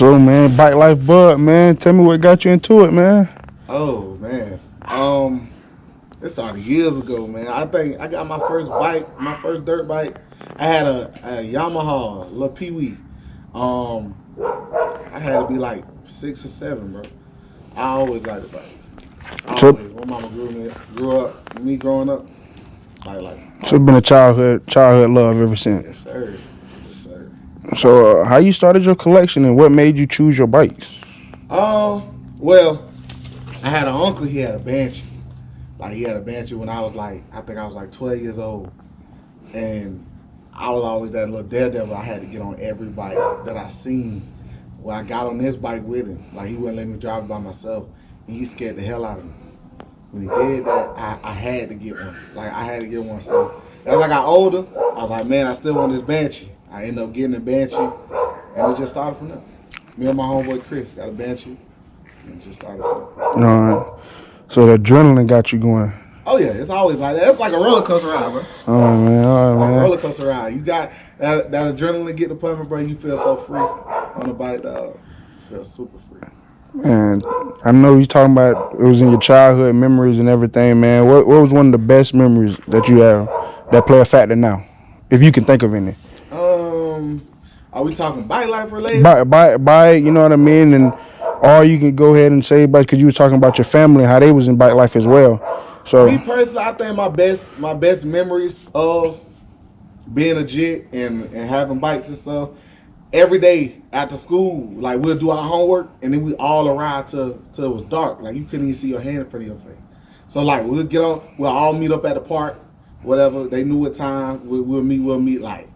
So, man, Bike Life Bud, man, tell me what got you into it, man. Oh man, it started years ago, man. I think I got my first bike, my first dirt bike. I had a Yamaha, little Pee Wee. Um, I had to be like 6 or 7, bro. I always liked the bikes. So, Always. My mama grew up, me growing up, like so it's been a childhood love ever yes since. sir, yes sir. So, how you started your collection and what made you choose your bikes? Well, I had an uncle. He had a Banshee. Like he had a Banshee when I think I was like 12 years old, and I was always that little daredevil. I had to get on every bike that I seen. Well, I got on this bike with him. Like he wouldn't let me drive it by myself, and he scared the hell out of me. When he did that, I had to get one. Like I had to get one. So as I got older, I was like, man, I still want this Banshee. I ended up getting a Banshee, and it just started from there. Me and my homeboy Chris got a Banshee, and it just started from there. So the adrenaline got you going. Oh yeah, it's always like that. It's like a roller coaster ride, bro. Oh man, all right, Like a man. roller coaster ride. You got that adrenaline get the pumping, bro. You feel so free on the bike, dog. You feel super free. And I know you talking about it was in your childhood memories and everything, man. What was one of the best memories that you have that play a factor now, if you can think of any? Um, are we talking bike life related? Buy, you know what I mean, and or you can go ahead and say, but because you was talking about your family, how they was in bike life as well. So Me personally, I think my best memories of being a jit and having bikes and stuff. Every day after school, like we'll do our homework and then we all arrive till it was dark. Like you couldn't even see your hand in front of your face. So like we'll all meet up at the park, whatever. They knew what time we'll meet like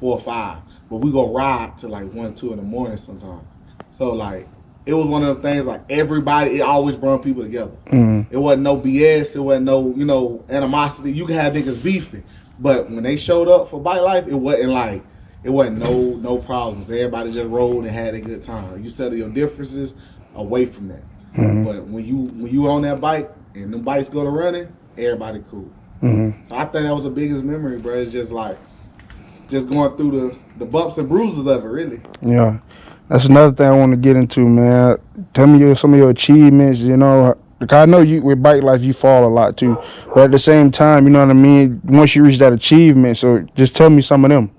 4 or 5. But we go ride till like 1, 2 in the morning sometimes. So like it was one of the things like everybody, it always brought people together. It wasn't no BS, it wasn't no animosity. You can have niggas beefing. But when they showed up for bike life, it wasn't no problems. Everybody just rolled and had a good time. You settle your differences away from that. But when you on that bike and them bikes go to running, everybody cool. So I think that was the biggest memory, bro. It's just like just going through the bumps and bruises of it, really. yeah, that's another thing I want to get into, man. Tell me some of your achievements. You know, because I know you with bike life you fall a lot too, but at the same time, you know what I mean. Once you reach that achievement, so just tell me some of them.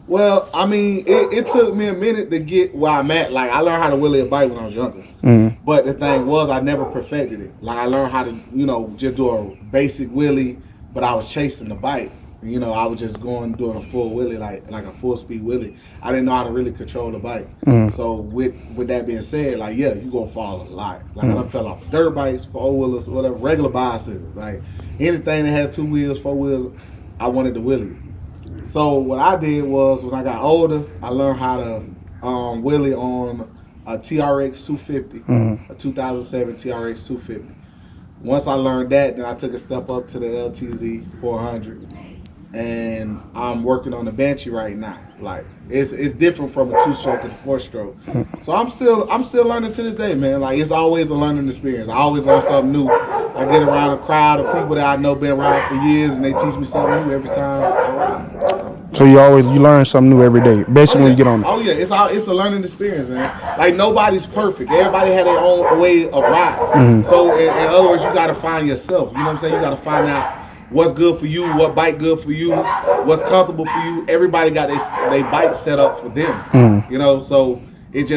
Well, I mean, it took me a minute to get where I'm at. Like, I learned how to wheelie a bike when I was younger. But the thing was, I never perfected it. Like, I learned how to, just do a basic wheelie, but I was chasing the bike. I was just doing a full wheelie, like a full speed wheelie. I didn't know how to really control the bike. So with that being said, like, yeah, you gonna fall a lot. Like, I done fell off dirt bikes, 4-wheelers, whatever, regular bicycles. Like, anything that had 2 wheels, 4 wheels, I wanted to wheelie. So what I did was when I got older, I learned how to wheelie on a TRX 250, a 2007 TRX 250. Once I learned that, then I took a step up to the LTZ 400, and I'm working on the Banshee right now. Like it's different from a 2-stroke and a 4-stroke. So I'm still learning to this day, man. Like it's always a learning experience. I always learn something new. I get around a crowd of people that I know been riding for years, and they teach me something new every time I ride. So you learn something new every day, basically when you get on it. Oh yeah, it's a learning experience, man. Like nobody's perfect. Everybody had their own way of riding. So in other words, you gotta find yourself. You know what I'm saying? You gotta find out what's good for you, what bike good for you, what's comfortable for you. Everybody got their bike set up for them. So it's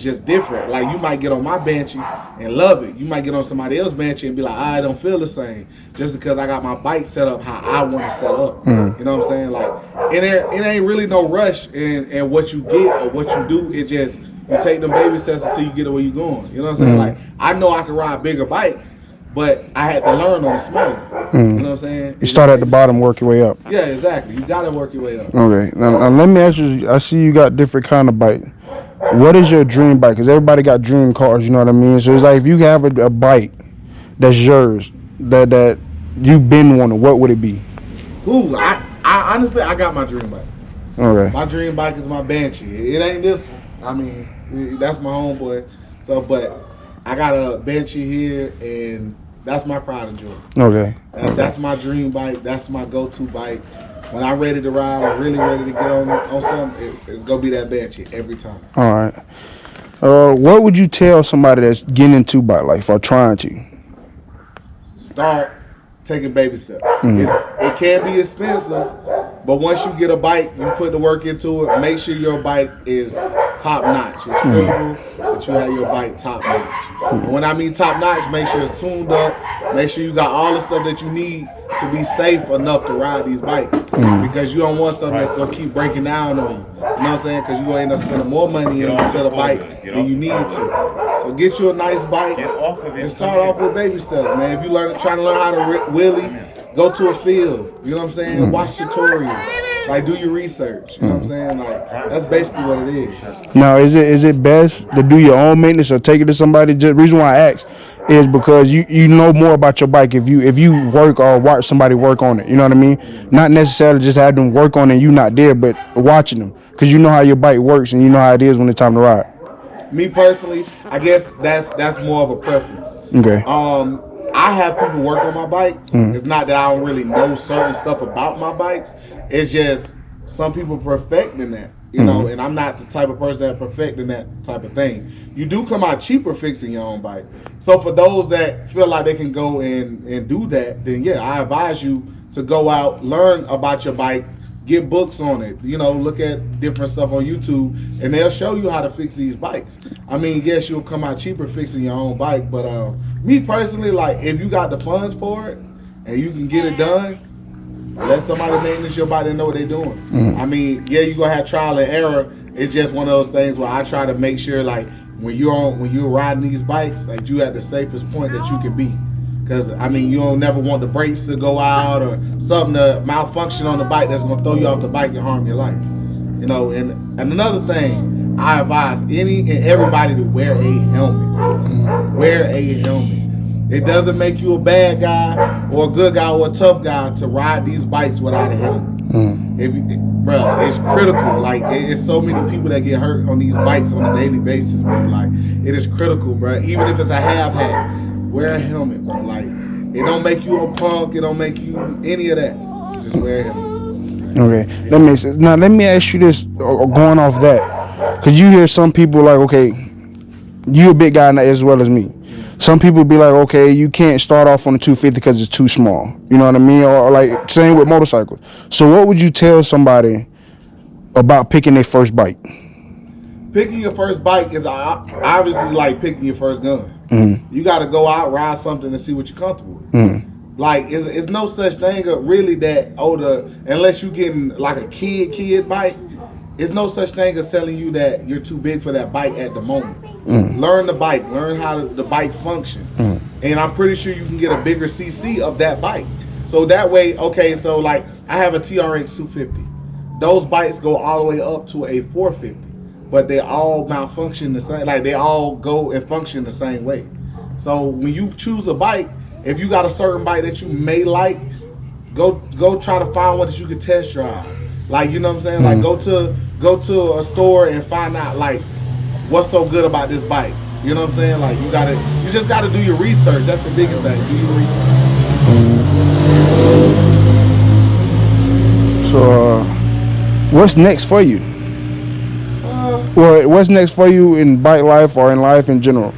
just different. Like you might get on my Banshee and love it. You might get on somebody else's Banshee and be like, I don't feel the same, just because I got my bike set up how I want to set up. You know what I'm saying? Like it ain't really no rush in what you get or what you do. It just you take them baby steps until you get to where you going. You know what I'm saying? Like I know I can ride bigger bikes, but I had to learn on the smaller. You know what I'm saying? You start at the bottom, work your way up. Yeah, exactly. You gotta work your way up. Okay. Now let me ask you. I see you got different kind of bike. What is your dream bike? Because everybody got dream cars. You know what I mean. So it's like if you have a bike that's yours that you've been wanting, what would it be? Ooh, I honestly I got my dream bike. Okay. My dream bike is my Banshee. It ain't this one. I mean, that's my homeboy. So, but I got a Banshee here, and that's my pride and joy. Okay. That's my dream bike. That's my go-to bike. When I'm ready to ride, I'm really ready to get on something, it's gonna be that Banshee every time. All right. What would you tell somebody that's getting into bike life or trying to? Start taking baby steps. It can be expensive, but once you get a bike, you put the work into it. Make sure your bike is top notch. It's critical that you have your bike top notch. And when I mean top notch, make sure it's tuned up. Make sure you got all the stuff that you need to be safe enough to ride these bikes. Because you don't want something that's gonna keep breaking down on you. You know what I'm saying? Because you're gonna end up spending more money into the bike than you need to. So get you a nice bike and start off with baby steps, man. If you trying to learn how to wheelie, go to a field. You know what I'm saying? Watch tutorials. Like, do your research. You know what I'm saying? Like, that's basically what it is. Now, is it best to do your own maintenance or take it to somebody? The reason why I ask is because you know more about your bike if you work or watch somebody work on it. You know what I mean? Not necessarily just have them work on it and you not there, but watching them because you know how your bike works and you know how it is when it's time to ride. Me personally, I guess that's more of a preference. Okay. I have people work on my bikes. It's not that I don't really know certain stuff about my bikes. It's just some people perfecting that, you know, and I'm not the type of person that perfecting that type of thing. You do come out cheaper fixing your own bike. So for those that feel like they can go and do that, then yeah, I advise you to go out, learn about your bike, get books on it, you know, look at different stuff on YouTube, and they'll show you how to fix these bikes. I mean, yes, you'll come out cheaper fixing your own bike, but me personally, like, if you got the funds for it and you can get it done, let somebody maintenance your bike and know what they're doing. I mean, yeah, you're gonna have trial and error. It's just one of those things where I try to make sure, like, when you're riding these bikes, like, you at the safest point that you can be. Because, I mean, you don't never want the brakes to go out or something to malfunction on the bike that's going to throw you off the bike and harm your life. You know, and another thing, I advise any and everybody to wear a helmet. Wear a helmet. It doesn't make you a bad guy or a good guy or a tough guy to ride these bikes without a helmet. Bro, it's critical. Like, it's so many people that get hurt on these bikes on a daily basis, bro. Like, it is critical, bro. Even if it's a half hat. Wear a helmet, bro. Like, it don't make you a punk. It don't make you any of that. Just wear a helmet. Okay, that makes sense. Now, let me ask you this, going off that. Because you hear some people like, okay, you a big guy as well as me. Some people be like, okay, you can't start off on the 250 because it's too small. You know what I mean? Or like, same with motorcycles. So what would you tell somebody about picking their first bike? Picking your first bike is obviously like picking your first gun. You got to go out, ride something, and see what you're comfortable with. Like, it's no such thing really that older, unless you getting like a kid bike. It's no such thing as telling you that you're too big for that bike at the moment. Learn the bike, learn how the bike function, and I'm pretty sure you can get a bigger CC of that bike. So that way, okay, so like I have a TRX 250. Those bikes go all the way up to a 450. But they all malfunction the same, like they all go and function the same way. So when you choose a bike, if you got a certain bike that you may like, go try to find one that you can test drive. Like, you know what I'm saying? Like, go to a store and find out like what's so good about this bike. You know what I'm saying? Like, you just gotta do your research. That's the biggest thing. Do your research. So what's next for you? Well, what's next for you in bike life or in life in general?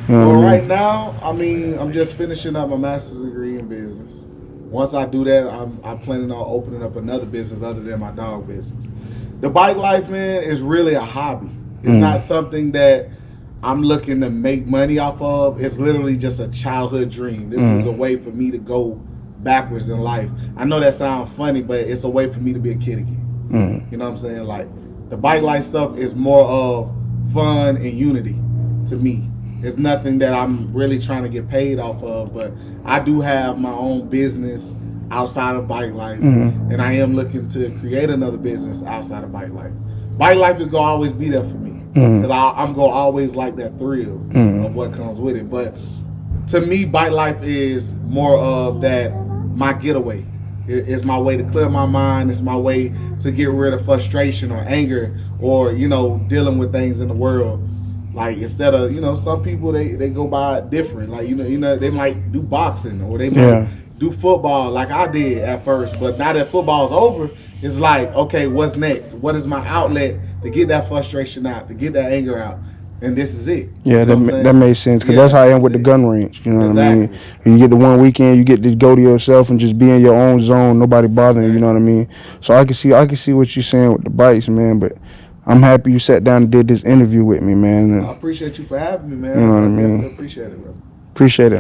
You know well, right now, I mean, I'm just finishing up my master's degree in business. Once I do that, I'm planning on opening up another business other than my dog business. The bike life, man, is really a hobby. It's not something that I'm looking to make money off of. It's literally just a childhood dream. This is a way for me to go backwards in life. I know that sounds funny, but it's a way for me to be a kid again. You know what I'm saying? Like, the bike life stuff is more of fun and unity to me. It's nothing that I'm really trying to get paid off of, but I do have my own business outside of bike life, and I am looking to create another business outside of bike life. Bike life is going to always be there for me because I'm going to always like that thrill of what comes with it. But to me, bike life is more of that, my getaway. It's my way to clear my mind. It's my way to get rid of frustration or anger or, you know, dealing with things in the world. Like, instead of, you know, some people, they go by it different. Like, you know, they might do boxing or they might do football like I did at first. But now that football's over, it's like, okay, what's next? What is my outlet to get that frustration out, to get that anger out? and this is it. Yeah, you know what I'm saying? that makes sense because that's how I am with the gun range. You know what I mean? You get the one weekend, you get to go to yourself and just be in your own zone, nobody bothering you. You know what I mean? So I can see what you're saying with the bikes, man. But I'm happy you sat down and did this interview with me, man. I appreciate you for having me, man. You know what I mean? Appreciate it, bro. Appreciate it.